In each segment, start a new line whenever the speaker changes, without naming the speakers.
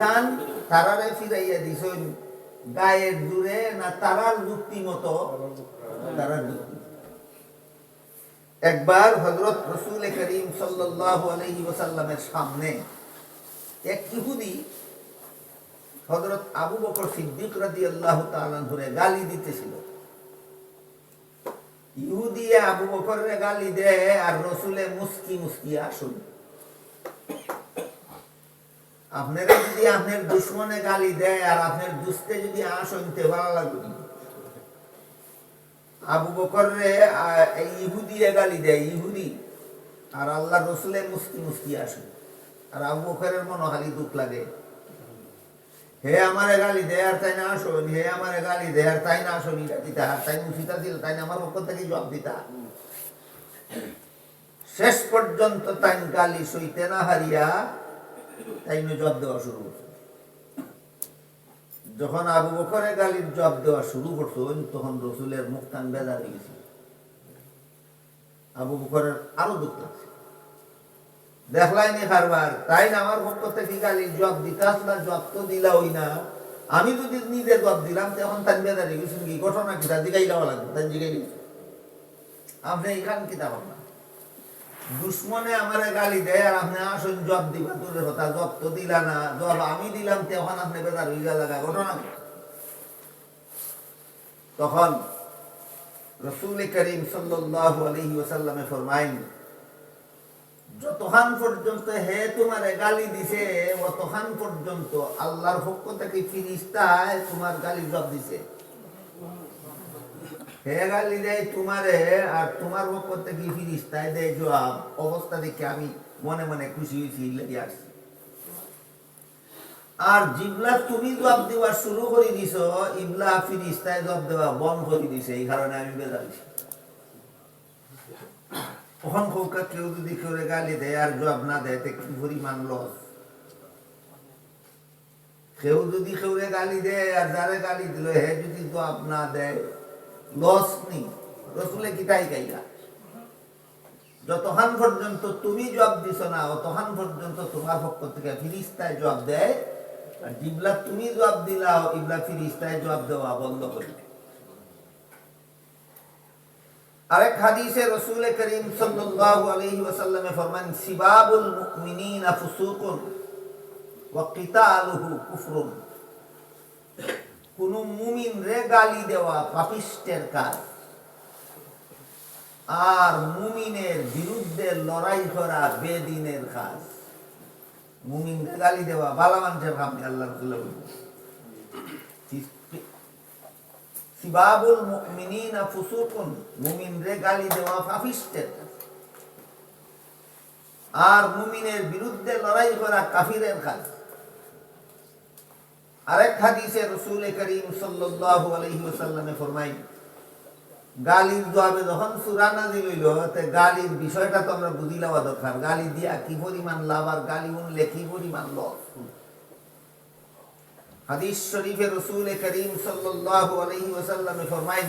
গান তারারে ফিরাইয়া দিছেন গায়ের জুড়ে না তারার যুক্তি মতো তারার যুক্তি। একবার হযরত রাসূল করিম সাল্লাল্লাহু আলাইহি ওয়াসাল্লামের সামনে এক ইহুদি হযরত আবু বকর সিদ্দিক রাদিয়াল্লাহু তাআলা আনহুরে গালি দিতেছিল। ইহুদি আবু বকরের গালি দেয় আর রাসূলে মুস্কি মুস্কি আসুন। আপনারা যদি আপনার দুশ্মনে গালি দেয় আর আপনার দুস্তে যদি শুনতে ভালো লাগবে। আবু বকর রে ইহুদি গালি দেয় ইহুদি আর আল্লাহ রসুলে মুস্কি মুস্কি আসে আর আবু বকরের মনে খালি দুঃখ লাগে। হে আমারে গালি দেয় আর তাই না আসুন, হে আমারে গালি দেয় আর তাই না আসুন, এটা দিতা তাই মুসিতা দিল তাই না আমার পক্ষ থেকে জবাব দিতা। শেষ পর্যন্ত তাই গালি সইতে না হারিয়া তাই জবাব দেওয়া শুরু করছে। যখন আবু বকরের গালির জবাব দেওয়া শুরু করছেন তখন রসুলের মুখ কান বেজা হয়ে গেছে। আবু বকরের আরো দুঃখ লাগছে। দেখলাইনি কারবার তাই না আমার পক্ষ থেকে গালির জবাব দিতাস না, জবাব তো দিলা হই না। আমি যদি নিজে জবাব দিলাম তখন তাই বেজা হয়ে গেছেন। কি ঘটনা কি তা জিগাই দেওয়া লাগবে, তাই জিগাই দিয়েছে আপনি এখান কি তা না। দুশ্মনে আমারে গালি দেয় আর আপনি আসুন জব দিবা দূরের কথা, জব তো দিলা না, জব আমি দিলাম তখন আপনি বেজার হইয়া লাগা ঘটনা। তখন রাসূল করিম সাল্লাল্লাহু আলাইহি ওয়াসাল্লামে ফরমাইন, যতক্ষণ পর্যন্ত হে তোমারে গালি দিছে অতক্ষণ পর্যন্ত আল্লাহর পক্ষ থেকে ফেরেশতায় তোমার গালি জবাব দিছে। হে গালি দেয় তোমারে আর তোমার পক্ষ থেকে ফেরেশতায় দেয় জবাব। অবস্থা দেখে আমি মনে মনে খুশি হয়েছি, লেগে আসছি। আর জিবলা তুমি জবাব দেওয়া শুরু করে দিছ, ইবলা ফেরেশতায় জবাব দেওয়া বন্ধ করে দিছে, এই কারণে আমি বেজার হইছি। তখন কৌকা কেউ যদি কেউ গালি দেয় আর জবাব না দেয় তে কি পরিমাণ লস। কেউ যদি কেউ গালি দেয় আর যারে গালি দিল হে যদি জবাব না দেয় লস নেই। রসুলে কি তাই গাইলা, যতক্ষণ পর্যন্ত তুমি জবাব দিছ না অতক্ষণ পর্যন্ত তোমার পক্ষ থেকে ফেরেশতায় জবাব দেয়। আর জিবলা তুমি জবাব দিলাও ইবলা ফেরেশতায় জবাব দেওয়া বন্ধ করবে। আরেক হাদিসে রাসূল করিম সাল্লাল্লাহু আলাইহি ওয়াসাল্লামে ফরমান, সিবাবুল মুমিনিনা ফুসুকুন ওয়া কিতালুহু কুফরুন। কোন মুমিন রে গালি দেওয়া পাপিষ্টের কাজ আর মুমিনের বিরুদ্ধে লড়াই করা বেদিনের কাজ। মুমিন রে গালি দেওয়া ভালো মানুষের কাম না। আল্লাহ রাসূল সিবাবুল মুমিনিনা ফুসুকুন, মুমিন রে গালি দেওয়া পাপিষ্টের কাজ আর মুমিনের বিরুদ্ধে লড়াই করা কাফিরের কাজ। আরেক হাদিসে রাসূল করিম সাল্লাল্লাহু আলাইহি ওয়াসাল্লামে ফরমায়, গালির জবাবে যখন সূরা নাযিল হইল তে গালির বিষয়টা তো আমরা বুঝি লওয়া দরকার। গালি দিয়া কি পরিমাণ লাভ আর গালি শুনলে কি পরিমাণ লস। হাদিস শরীফে রাসূল করিম সাল্লাল্লাহু আলাইহি ওয়াসাল্লামে ফরমায়,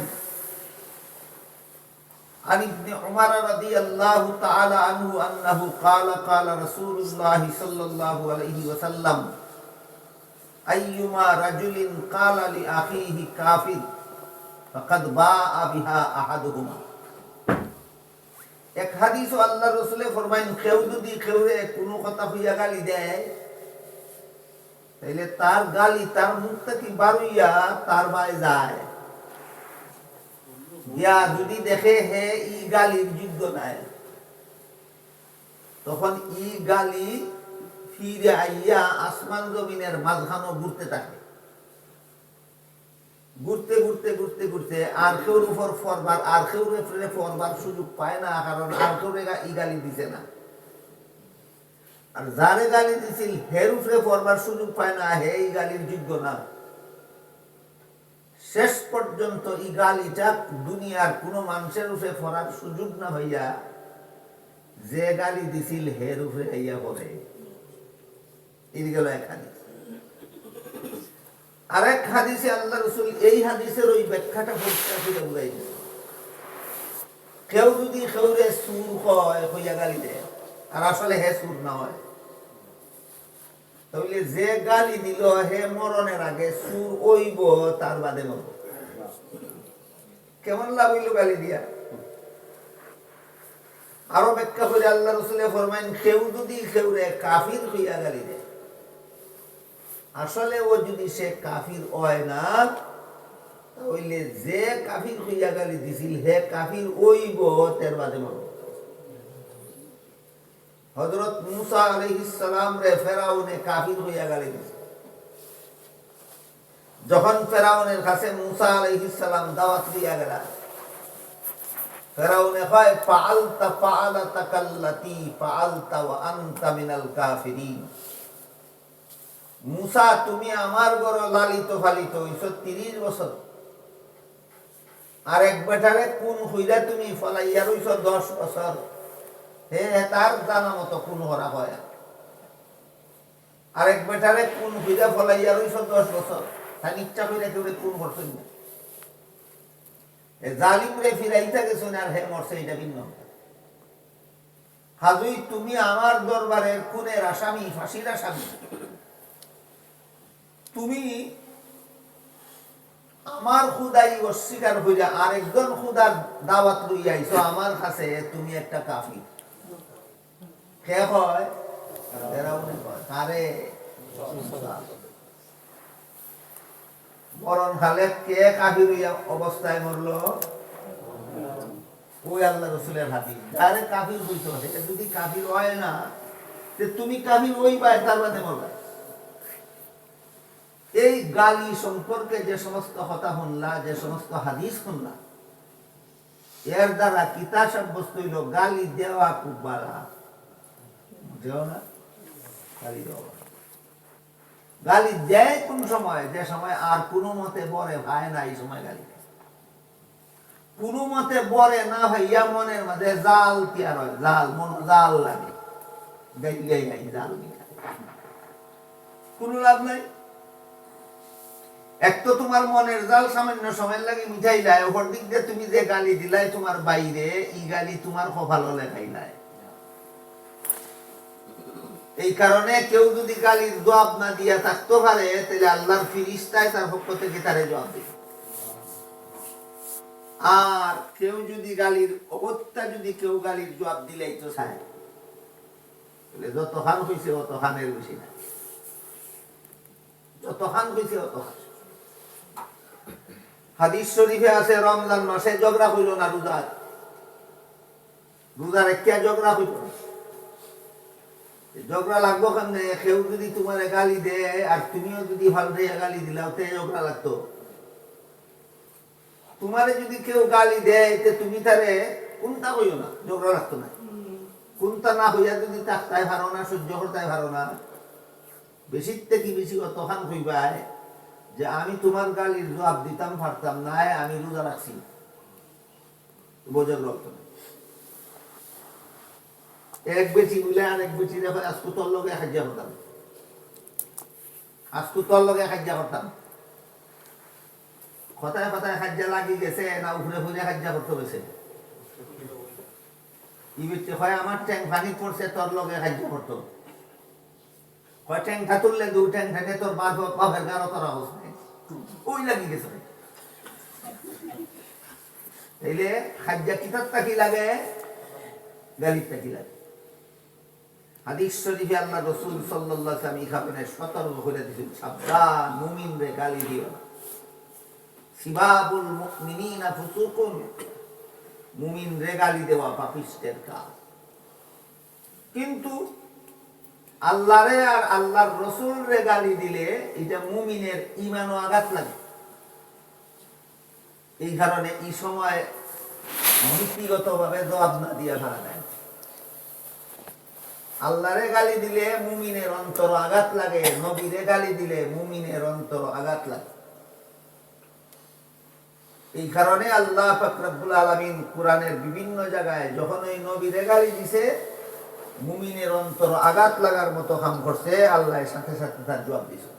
عن ابن عمر رضي الله تعالى عنه أنه قال قال رسول الله صلى الله عليه وسلم أيما رجل قال لأخيه كافر فقد باء بها أحدهما। এক হাদিস আল্লাহ রাসূল ফরমায়েন, কেউ যদি কেউরে কোনো কথা হইয়া গালি দেয় তাইলে তার গালি তার মুখ থেকে বারুইয়া তার বাই যায়। ইয়া যদি দেখে হে ই গালির যোগ্য নাই তখন ই গালি ফিরে আইয়া আসমান জমিনের মাঝখানো ঘুরতে থাকে। ঘুরতে ঘুরতে ঘুরতে ঘুরতে আর কেউর উপর ফরবার আর কেউর উপরে ফরবার সুযোগ পায় না, কারণ আর কেউরে ই গালি দিছে না। আর যারে গালি দিছিল হের উপরে ফরবার সুযোগ পায় না, হে এই গালির যোগ্য না। শেষ পর্যন্ত এই গালিটা দুনিয়ার কোন মানুষের উপরে ফরার সুযোগ না হইয়া যে গালি দিছিল হের উপরে হইয়া পড়ে। এই গেল এক হাদিস। আরেক হাদিসে আল্লাহ রাসূল এই হাদিসের ওই ব্যাখ্যাটা পরিষ্কার করে বুঝাই দিয়েছেন। কেউ যদি কেউরে সুর হয় হইয়া গালি দেয় আর আসলে হে সুর না হয়, তো তাহলে যে গালি দিল হে মরণের আগে সুর ওইব তার বাদে মরব। কেমন লাভ হইল গালি দিয়া? আরো ব্যাখ্যা করে আল্লাহ রসুলে ফরমাইন, কেউ যদি কেউরে কাফির হইয়া গালি দেয়, আসলে ও যদি সে কাফির হয় না, তাহলে যে কাফির হইয়া গালি দিছিল হে কাফির ওইব তের বাদে মরব। হযরত মুসা আলাইহিস সালাম রে ফেরাউনে কাফির হইয়া গালি দিছে। যখন ফেরাউনের কাছে মুসা আলাইহিস সালাম দাওয়াত দিয়া গেলেন, ফেরাউনে কয় ফাআলতা ফাআলাতাকাল্লাতী ফাআলতা ওয়া আনতা মিনাল কাফিরিন। মুসা, তুমি আমার ঘরে লালিত পালিত হইছো 30 বছর, আর এক বেটারে কোন হইরা তুমি ফলাইয়া রইছো 10 বছর। হে তার জানা মতো কোন করা হয়। আরেক বেটারে কোন হইরা ফলাইয়া রইছো 10 বছর, তার ইচ্ছা কইরা কেউ কোন করছেন না। জালিমরে ফিরাইতে গেছেন আর হে মরছে, এটা ভিন্ন। হাজুই তুমি আমার দরবারের খুনের আসামি, ফাঁসির আসামি, তুমি আমার খুদাই অস্বীকার হইয়া আরেকজন খুদার দাওয়াত লইয়া আইছো আমার কাছে, তুমি একটা কাফির। কে হয়? ফেরাউনে কয়। কারে? মরণ কালে কে কাফির হইয়া অবস্থায় মরল? ওই আল্লাহ রসুলের হাদিস। আরে কাফির হইতো, এটা যদি কাফির হয় না, যে তুমি কাফির ওই পায় তার বাদে মরবে। এই গালি সম্পর্কে যে সমস্ত কথা শুনলা, যে সমস্ত হাদিস শুনলা, এর দ্বারা কিতা সাব্যস্ত হইল গালি দেওয়া খুব বাড়া। দেও না গালি দেওয়া, গালি দেয় কোন সময়? যে সময় আর কোনো মতে বরে ভাই না, এই সময় গালি দেয়। কোনো মতে বরে না ভাইয়া মনের মধ্যে জাল তৈয়ার হয়, জাল মন জাল লাগে, গাইলে গাই জাল নিয়ে কোনো লাভ নাই। এক তো তোমার মনের জাল সামান্য সময় লাগে মিঠাইলাই, ওপর দিক দিয়ে তুমি যে গালি দিলাই তোমার বাইরে, এই গালি তোমার কপালও লেখাইলাই। এই কারণে কেউ যদি গালির জবাব না দিয়া থাকতে পারে, তাহলে আল্লাহর ফিরিস্তায় তার পক্ষ থেকে তারে জবাব দিবে। আর কেউ যদি গালির অগত্যা যদি কেউ গালির জবাব দিলেই তো চায়, তাহলে যত খান হয়েছে অত খানের বেশি না, যত খান হয়েছে অত খান। হাদিস শরীফে আছে রমজান মাসে ঝগড়া হইল না, রোজার একটা ঝগড়া হইল না। ঝগড়া লাগবো কেমনে? কেউ যদি তোমার গালি দেয় আর তুমিও যদি ভালো দিয়ে গালি দিলাও, তে ঝগড়া লাগতো। তোমারে যদি কেউ গালি দেয়, তুমি তারে কোনটা হইও না, ঝগড়া লাগতো না। কোনটা না হইয়া যদি তাকতাই পারো না, সহ্য করতে পারো না, বেশির থেকে বেশি তখন হইবাই যে আমি তোমার গালির জবাব দিতাম পারতাম না, আমি রোজা রাখছি, বোঝার লাগতো না। এক বেচি বলে আর এক বেচি দেখো আজকু তোর লগে সাহায্য করতাম, আজকু তোর লগে সাহায্য করতাম, কথায় কথায় সাহায্য লাগি গেছে না উপরে ফুলে সাহায্য করতে গেছে। ই ব্যক্তি হয় আমার ট্যাং পানি পড়ছে, তোর লগে সাহায্য করতো, হয় ট্যাংটা তুললে দু ট্যাংটা নিয়ে তোর বাপের গারো তোরা অবস্থায় ওই লাগি গেছে। তাইলে সাহায্য কিতাবটা কি লাগে, গালিবটা কি লাগে? হাদিস শরীফে আল্লাহ রাসূল সাল্লাল্লাহু আলাইহি ওয়াসাল্লাম ইখানে সতর্ক করে দিয়েছেন, সাবধান, মুমিনরে গালি দিও না। সিবাবুল মুমিনিনা ফুসুকুন, মুমিনরে গালি দেওয়া পাপিষ্টের কাজ। কিন্তু আল্লাহরে আর আল্লাহর রাসূলরে গালি দিলে এটা মুমিনের ঈমানও আঘাত লাগে। এই কারণে এই সময় নীতিগতভাবে জবাব না দিয়া ফেলা যায়। আল্লাহরে গালি দিলে মুমিনের অন্তর আঘাত লাগে, নবীরে গালি দিলে মুমিনের অন্তর আঘাত লাগে। এই কারণে আল্লাহ পাক রব্বুল আলামিন কুরআনের বিভিন্ন জায়গায় যখন ওই নবীরে গালি দিছে, মুমিনের অন্তর আঘাত লাগার মতো কাম করছে, আল্লাহর সাথে সাথে তার জবাব দিছে।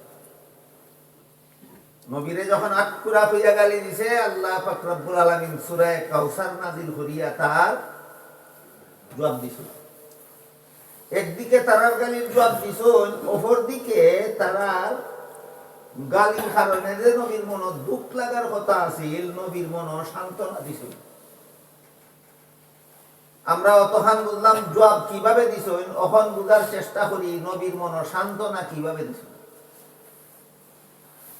নবীরে যখন আটকুরা হইয়া গালি দিছে, আল্লাহ পাক রব্বুল আলামিন সূরা কাউসার নাযিল করিয়া তার জবাব দিছে। একদিকে তারার গালির জবাব দিছুন, অপর দিকে তারার গালির কারণে যে নবীর মন দুঃখ লাগার কথা আছিল, নবীর মন সান্ত্বনা দিছুন। আমরা অতখান বুঝলাম জবাব কিভাবে দিছুন, অখন বুঝার চেষ্টা করি নবীর মন সান্ত্বনা কিভাবে দিছুন।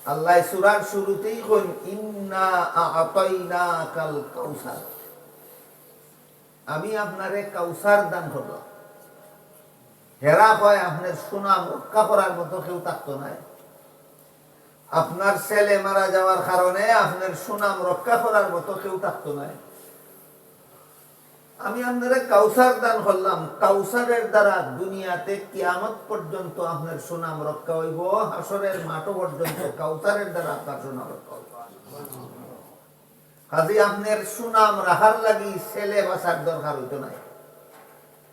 আল্লাহ সূরার শুরুতেই কইন ইন্না আ'তাইনাকাল কাউসার, আমি আপনারে কাউসার দান করলাম। হেরা কয় আপনার সুনাম রক্ষা করার মতো কেউ থাকতো না, আপনার ছেলে মারা যাওয়ার কারণে আপনার সুনাম রক্ষা করার মতো কেউ থাকতো না, আমি আপনারে কাউসার দান করলাম। কাউসারের দ্বারা দুনিয়াতে কিয়ামত পর্যন্ত আপনার সুনাম রক্ষা হইব, হাসরের মাঠ পর্যন্ত কাউসারের দ্বারা আপনার সুনাম রক্ষা হইব। কাজে আপনার সুনাম রাখার লাগি ছেলে বাঁচার দরকার হইতো না,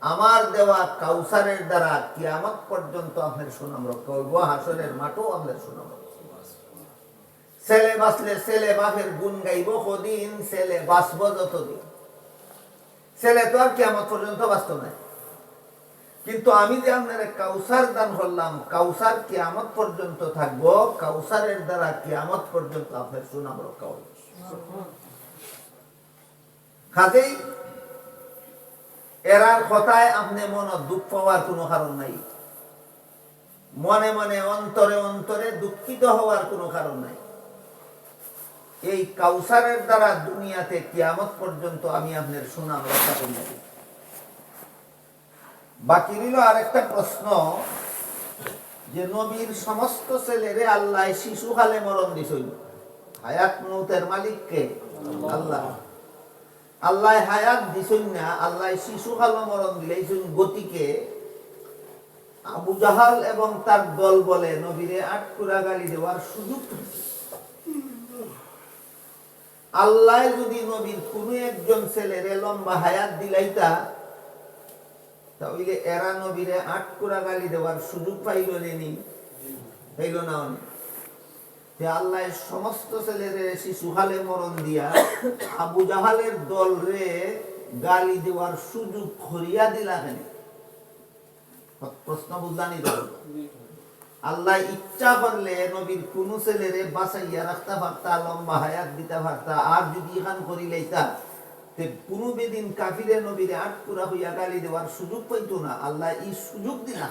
আমার দেওয়া কাউসারের দ্বারা কিয়ামত পর্যন্ত আপনার সুনাম রক্ষা হইব, হাসরের মাঠও আপনার সুনাম রক্ষা হইব। ছেলে বাঁচলে ছেলে বাপের গুণ গাইব কদিন, ছেলে বাঁচব যতদিন। ছেলে তো আর কিয়ামত পর্যন্ত বাঁচত না, কিন্তু আমি যে আপনার কাউসার দান করলাম, কাউসার কিয়ামত পর্যন্ত থাকবো, কাউসারের দ্বারা কিয়ামত পর্যন্ত আপনার সুনাম রক্ষা হইব। কাজেই এরার কথায় আপনি মনে দুঃখ পাওয়ার কোনো কারণ নাই, মনে মনে অন্তরে অন্তরে দুঃখিত হওয়ার কোনো কারণ নাই। এই কাউসারের দ্বারা দুনিয়াতে কিয়ামত পর্যন্ত আমি আপনার সুনাম রক্ষা করি। বাকি রইল আরেকটা প্রশ্ন, যে নবীর সমস্ত ছেলেরে আল্লাহ শিশুকালে মরণ দিছিল। হায়াত মৌতের মালিক কে? আল্লাহ। আল্লাহ হায়াত দিছেন না, আল্লাহ শিশুকাল মরণ দিলেছেন। গতিকে আবু জাহাল এবং তার দল বলে নবীরে আটকুরা গালি দেওয়ার সুযোগ পেয়েছে। আল্লাহ যদি নবীর কোন একজন ছেলেরে লম্বা হায়াত দিলাইতা, তাহলে এরা নবীরে আটকুরা গালি দেওয়ার সুযোগ পাইল নেনি? পাইল না। আল্লাহ সমস্ত ছেলেরে শিশুকালে মরণ দিয়া আবু জাহালের দল রে গালি দেওয়ার সুযোগ খরিয়া দিলা কেন? প্রশ্ন বুঝলানি তো। আল্লাহ ইচ্ছা করলে নবীর কোন ছেলেরে বাঁচাইয়া রাখতে পারতা, লম্বা হায়াত দিতে পারতা। আর যদি এখান করি লাইতা, কোনো বেদিন কাফিরে নবীরে আটকুরা হইয়া গালি দেওয়ার সুযোগ পাইতো না। আল্লাহ এই সুযোগ দিলা।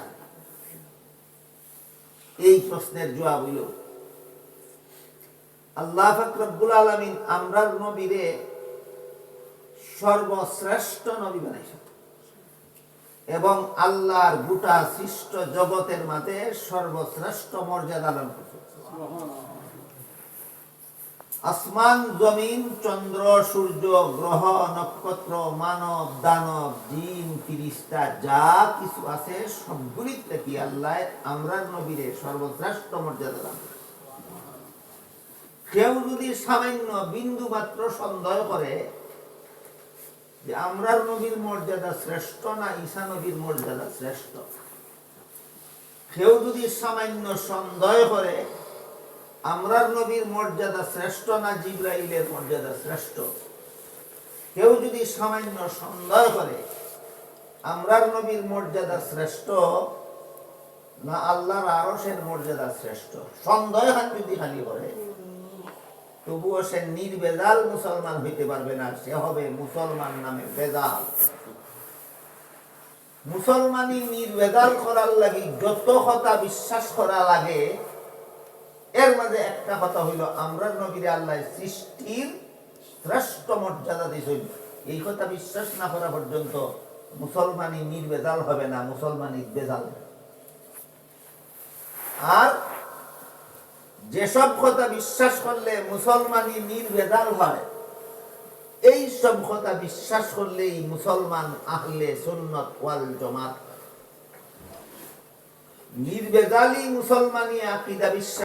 এই প্রশ্নের জবাব হইল আল্লাহ পাক রব্বুল আলামিন আমরার নবীরে সর্বশ্রেষ্ঠ নবী বানাইছেন এবং আল্লাহর গোটা সৃষ্ট জগতের মাঝে সর্বশ্রেষ্ঠ মর্যাদা দান করেছেন। আসমান জমিন চন্দ্র সূর্য গ্রহ নক্ষত্র মানব দানব জিন ফিরিস্তা যা কিছু আছে সবগুলি থেকে আল্লাহ আমরার নবীরে সর্বশ্রেষ্ঠ মর্যাদা দান করেছেন। কেউ যদি সামান্য বিন্দু মাত্র সন্দেহ করে যে আমরার নবীর মর্যাদা শ্রেষ্ঠ না ঈসা নবীর মর্যাদা শ্রেষ্ঠ, কেউ যদি সামান্য সন্দেহ করে আমরার নবীর মর্যাদা শ্রেষ্ঠ না জিবরাইলের মর্যাদা শ্রেষ্ঠ, কেউ যদি সামান্য সন্দেহ করে আমরার নবীর মর্যাদা শ্রেষ্ঠ না আল্লাহর আরশের মর্যাদা শ্রেষ্ঠ, সন্দেহ যদি খালি করে, তবুও সে নির্বেজাল মুসলমান হইতে পারবে না, সে হবে মুসলমান নামে বেজাল। মুসলমানি নির্বেজাল করার লাগি যত কথা বিশ্বাস করা লাগে, এর মাঝে একটা কথা হইল আমরা নবীর আল্লাহ সৃষ্টির শ্রেষ্ঠ মর্যাদা দিয়েছেন। এই কথা বিশ্বাস না করা পর্যন্ত মুসলমানি নির্বেজাল হবে না, মুসলমানি বেজাল। আর যেসব কথা বিশ্বাস করলে মুসলমানি নির্বেজাল হয়, এই সব কথা বিশ্বাস করলেই মুসলমান আহলে সুন্নাত ওয়াল জামাত। নির্বেজালি মুসলমানি আকীদা বিশ্বাস